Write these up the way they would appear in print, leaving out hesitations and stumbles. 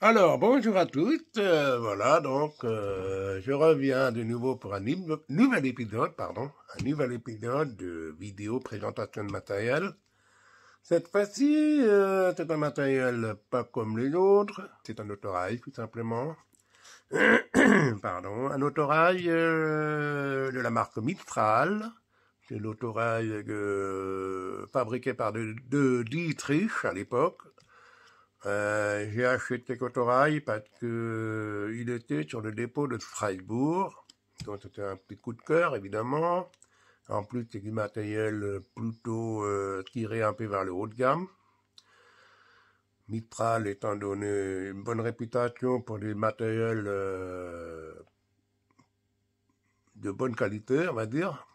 Alors, bonjour à tous. Voilà, donc, je reviens de nouveau pour un nouvel épisode, de vidéo présentation de matériel. Cette fois-ci, c'est un matériel pas comme les autres. C'est un autorail, tout simplement. Pardon, un autorail de la marque Mistral. C'est l'autorail fabriqué par de Dietrich à l'époque. J'ai acheté cet autorail parce que il était sur le dépôt de Strasbourg, donc c'était un petit coup de cœur évidemment. En plus c'est du matériel plutôt tiré un peu vers le haut de gamme. Mistral étant donné une bonne réputation pour des matériels de bonne qualité, on va dire.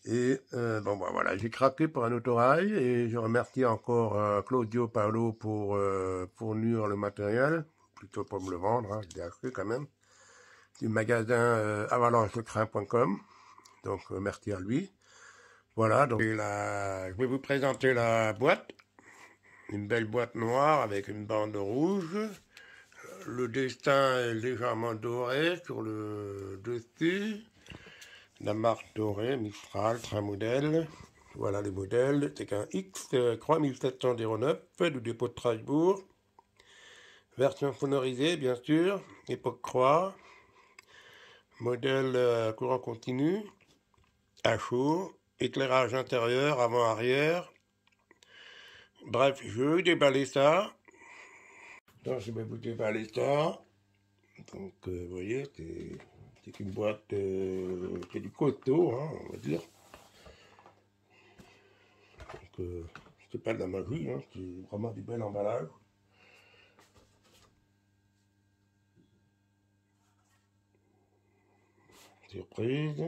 Et bon, voilà, j'ai craqué pour un autorail et je remercie encore Claudio Paolo pour fournir le matériel, plutôt pour me le vendre, hein, je l'ai acheté quand même, du magasin avalanchecrin.com, donc merci à lui. Voilà, donc je vais vous présenter la boîte, une belle boîte noire avec une bande rouge. Le dessin est légèrement doré sur le dessus. La marque dorée, Mistral, train modèle. Voilà les modèles. C'est un X3709 du dépôt de Strasbourg. Version sonorisée, bien sûr. Époque croix. Modèle courant continu. À chaud. Éclairage intérieur, avant-arrière. Bref, je vais déballer ça. Donc, je vais vous déballer ça. Donc, vous voyez, c'est une boîte, c'est du coteau, hein, on va dire. Donc, c'est pas de la magie, hein, c'est vraiment du bel emballage. Surprise.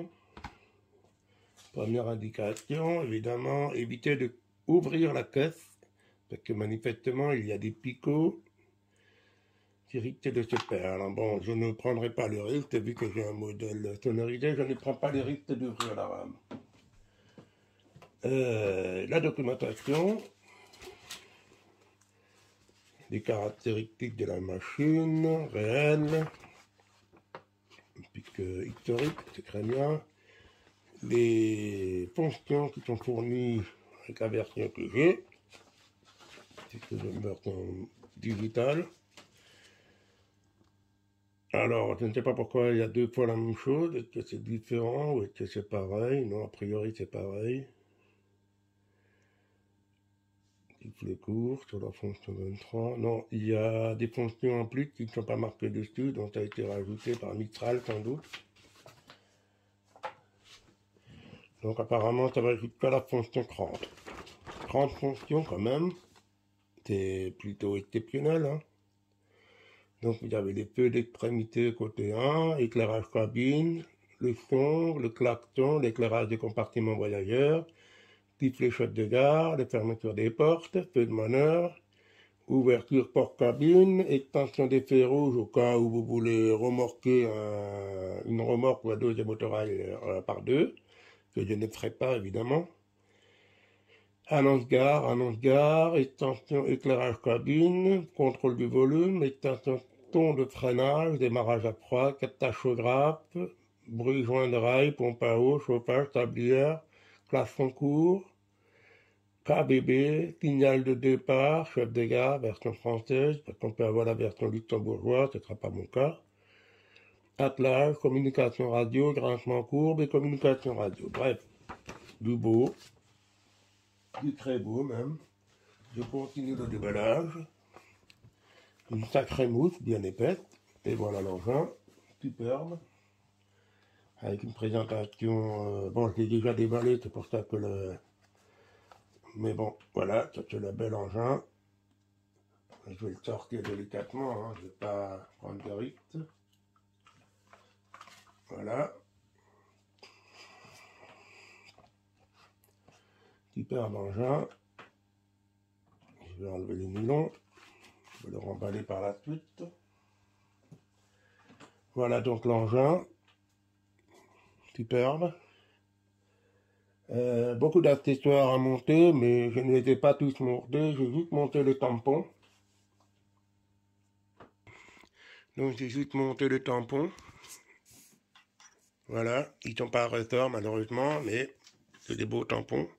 Première indication, évidemment, évitez de ouvrir la caisse, parce que manifestement, il y a des picots qui risquent de se perdre. Alors bon, je ne prendrai pas le risque, vu que j'ai un modèle sonorisé, je ne prends pas le risque d'ouvrir la rame. La documentation, les caractéristiques de la machine, réelle, puisque historique, c'est très bien. Les fonctions qui sont fournies avec la version que j'ai, c'est une version digitale. Alors, je ne sais pas pourquoi il y a deux fois la même chose, est-ce que c'est différent ou est-ce que c'est pareil? Non, a priori c'est pareil. Le cours sur la fonction 23. Non, il y a des fonctions en plus qui ne sont pas marquées dessus, dont ça a été rajouté par Mistral sans doute. Donc apparemment ça va jusqu'à la fonction 30. 30 fonctions quand même, c'est plutôt exceptionnel. Hein. Donc vous avez les feux d'extrémité côté 1, éclairage cabine, le son, le klaxon, l'éclairage des compartiments voyageurs, sifflet chef de gare, les fermetures des portes, feux de manœuvre, ouverture porte-cabine, extension des feux rouges au cas où vous voulez remorquer une remorque ou un deuxième autorail par deux, que je ne ferai pas évidemment. Annonce-gare, extension éclairage cabine, contrôle du volume, extension ton de freinage, démarrage à froid, tachographe, bruit joint de rail, pompe à eau, chauffage, tablière, klaxon court, KBB, signal de départ, chef de gare, version française, parce qu'on peut avoir la version luxembourgeoise, ce ne sera pas mon cas. Attelage, communication radio, grincement courbe et communication radio. Bref, du beau, du très beau même. Je continue le déballage. Une sacrée mousse bien épaisse. Et voilà l'engin, superbe. Avec une présentation, bon je l'ai déjà déballé, c'est pour ça que le... Mais bon, voilà, ça c'est le bel engin. Je vais le sortir délicatement, hein, je ne vais pas prendre de risque. Voilà. Superbe engin. Je vais enlever les nylons. Je vais le remballer par la suite. Voilà donc l'engin. Superbe. Beaucoup d'accessoires à monter, mais je ne les ai pas tous montés. J'ai juste monté le tampon. Donc j'ai juste monté le tampon. Voilà, ils sont pas ressort malheureusement, mais c'est des beaux tampons.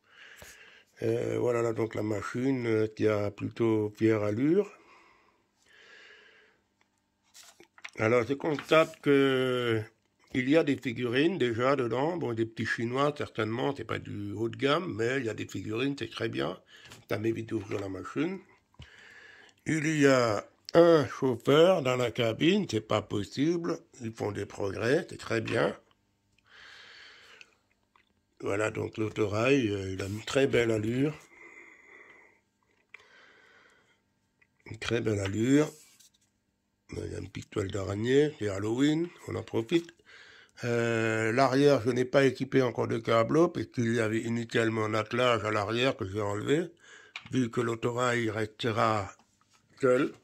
Voilà là, donc la machine qui a plutôt fière allure. Alors je constate que il y a des figurines déjà dedans, bon des petits chinois certainement, c'est pas du haut de gamme, mais il y a des figurines, c'est très bien. Ça m'évite d'ouvrir la machine. Il y a un chauffeur dans la cabine, c'est pas possible, ils font des progrès, c'est très bien. Voilà donc l'autorail, il a une très belle allure. Une très belle allure. Il y a une petite toile d'araignée, c'est Halloween, on en profite. L'arrière, je n'ai pas équipé encore de câbleau, puisqu'il y avait initialement un attelage à l'arrière que j'ai enlevé, vu que l'autorail restera seul.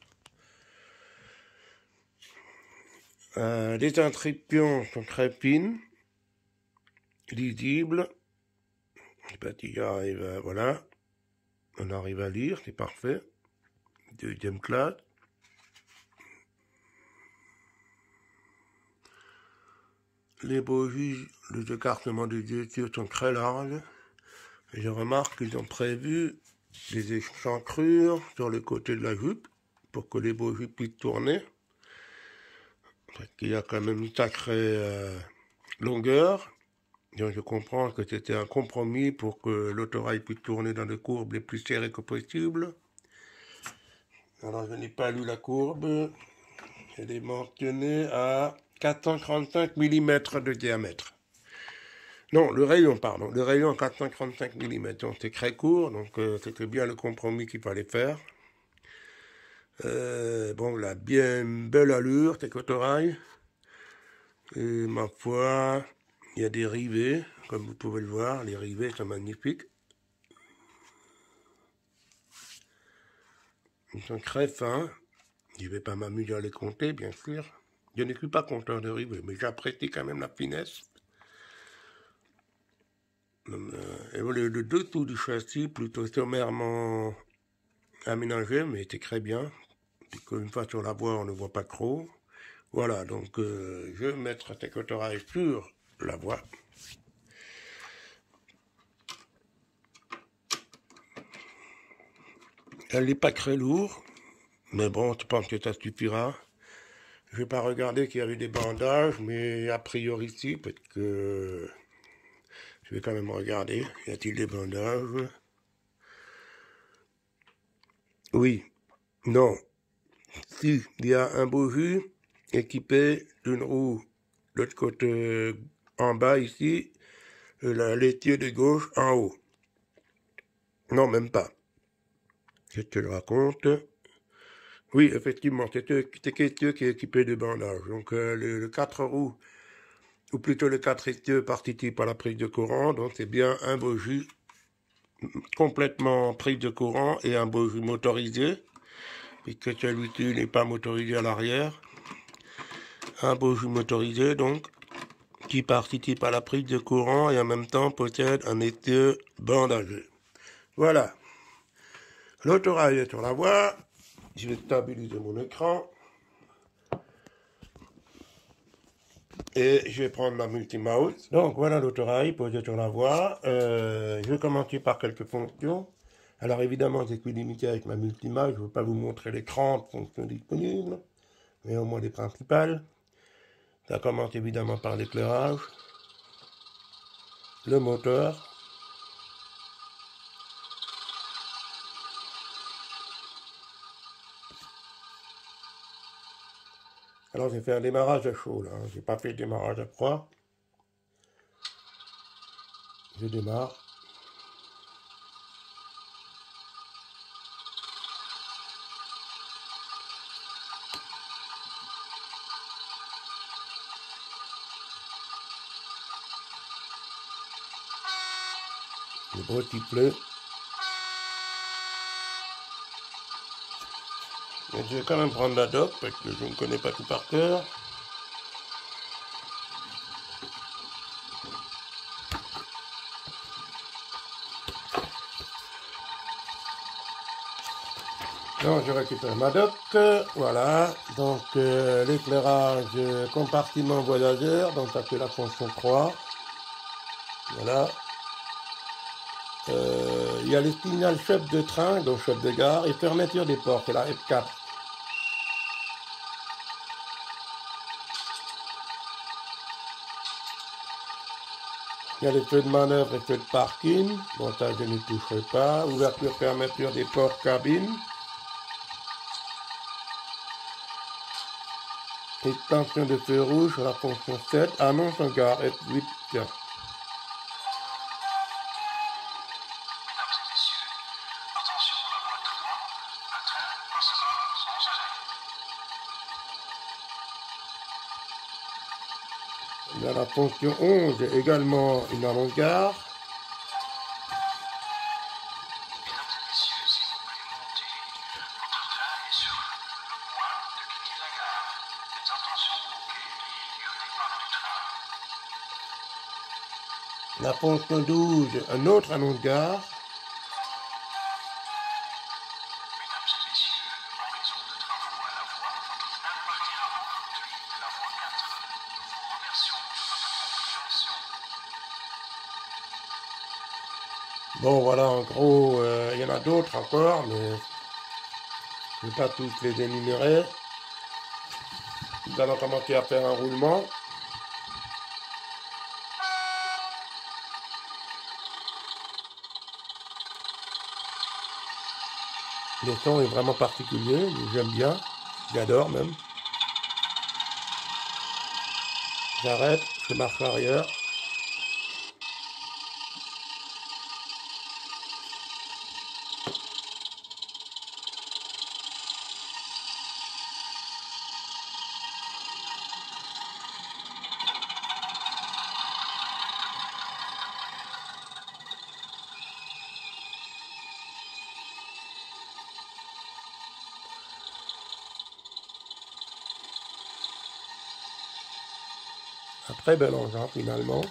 Les inscriptions sont très fines, lisibles. Je sais pas si j'arrive, voilà. On arrive à lire, c'est parfait. Deuxième classe. Les bogies, les écartements des yeux sont très larges. Et je remarque qu'ils ont prévu des échancrures sur le côté de la jupe pour que les bogies puissent tourner. Parce qu'il y a quand même une sacrée longueur. Donc je comprends que c'était un compromis pour que l'autorail puisse tourner dans des courbes les plus serrées que possible. Alors je n'ai pas lu la courbe. Elle est mentionnée à 435 mm de diamètre. Non, le rayon, pardon. Le rayon à 435 mm. Donc c'est très court, donc c'était bien le compromis qu'il fallait faire. Bon, la bien belle allure, cette autorail. Et ma foi, il y a des rivets, comme vous pouvez le voir. Les rivets sont magnifiques. Ils sont très fins. Je ne vais pas m'amuser à les compter, bien sûr. Je ne suis pas content de rivets, mais j'apprécie quand même la finesse. Et le dessous du châssis, plutôt sommairement aménagé, mais c'est très bien. Une fois sur la voie, on ne voit pas trop. Voilà, donc je vais mettre cette autorail sur la voie. Elle n'est pas très lourde, mais bon, je pense que ça suffira. Je vais pas regarder qu'il y avait des bandages, mais a priori si, parce que je vais quand même regarder. Y a-t-il des bandages? Oui, non. Si, il y a un bogie équipé d'une roue de l'autre côté en bas ici, la laitier de gauche en haut. Non, même pas. Je te le raconte. Oui, effectivement, c'est essieu qui est équipé de bandages. Donc le 4 roues, ou plutôt le 4 essieux participe à la prise de courant. Donc c'est bien un bogie complètement prise de courant et un bogie motorisé, puisque celui-ci n'est pas motorisé à l'arrière. Un bogie motorisé, donc, qui participe à la prise de courant et en même temps possède un essieu bandagé. Voilà. L'autorail est sur la voie. Je vais stabiliser mon écran. Et je vais prendre ma multimouse. Donc voilà l'autorail posé sur la voie. Je vais commencer par quelques fonctions. Alors évidemment, je suis limité avec ma multimouse. Je ne veux pas vous montrer les 30 fonctions disponibles, mais au moins les principales. Ça commence évidemment par l'éclairage, le moteur, alors j'ai fait un démarrage à chaud là, hein. J'ai pas fait le démarrage à froid. Je démarre. Le gros sifflet. Mais je vais quand même prendre la dope parce que je ne connais pas tout par cœur. Donc je récupère ma doc, voilà, donc l'éclairage compartiment voyageur, donc ça c'est la fonction croix, voilà. Il y a le signal chef de train, donc chef de gare, et fermeture des portes, c'est la F4. Il y a les feux de manœuvre et feux de parking, bon ça je ne toucherai pas, ouverture, fermeture des portes cabine. Extension de feu rouge, la fonction 7, annonce en gare F8, tiens. Il y a la fonction 11, également une annonce gare. La fonction 12, un autre annonce gare. Bon voilà, en gros, il y en a d'autres encore, mais je ne vais pas tous les énumérer. Nous allons commencer à faire un roulement. Le son est vraiment particulier, j'aime bien, j'adore même. J'arrête, je marche arrière. Un très bel engin finalement.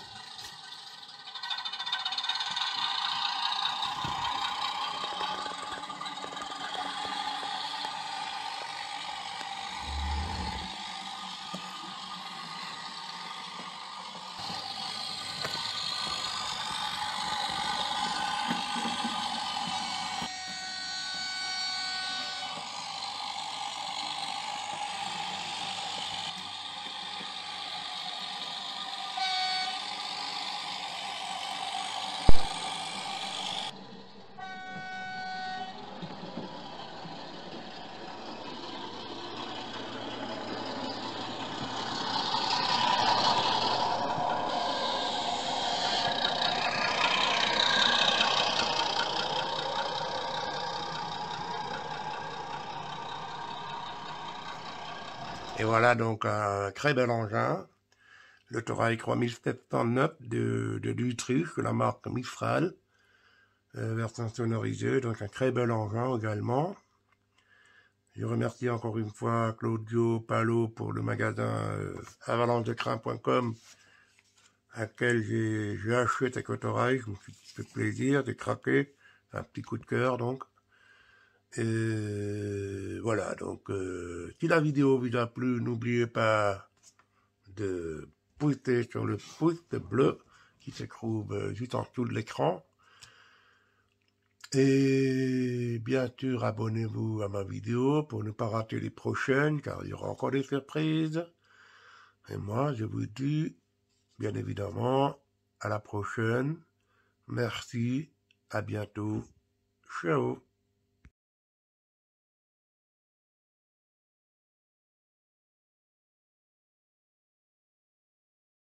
Et voilà donc un très bel engin, le Touareg 3709 de l'Utruche, de la marque Mistral, version sonorisée, donc un très bel engin également. Je remercie encore une fois Claudio Palo pour le magasin avalanchedecrin.com à quel j'ai acheté cet Touareg, je me suis fait plaisir, j'ai craqué, un petit coup de cœur donc. Et voilà, donc si la vidéo vous a plu, n'oubliez pas de pousser sur le pouce bleu qui se trouve juste en dessous de l'écran. Et bien sûr, abonnez-vous à ma vidéo pour ne pas rater les prochaines, car il y aura encore des surprises. Et moi, je vous dis, bien évidemment, à la prochaine. Merci, à bientôt. Ciao.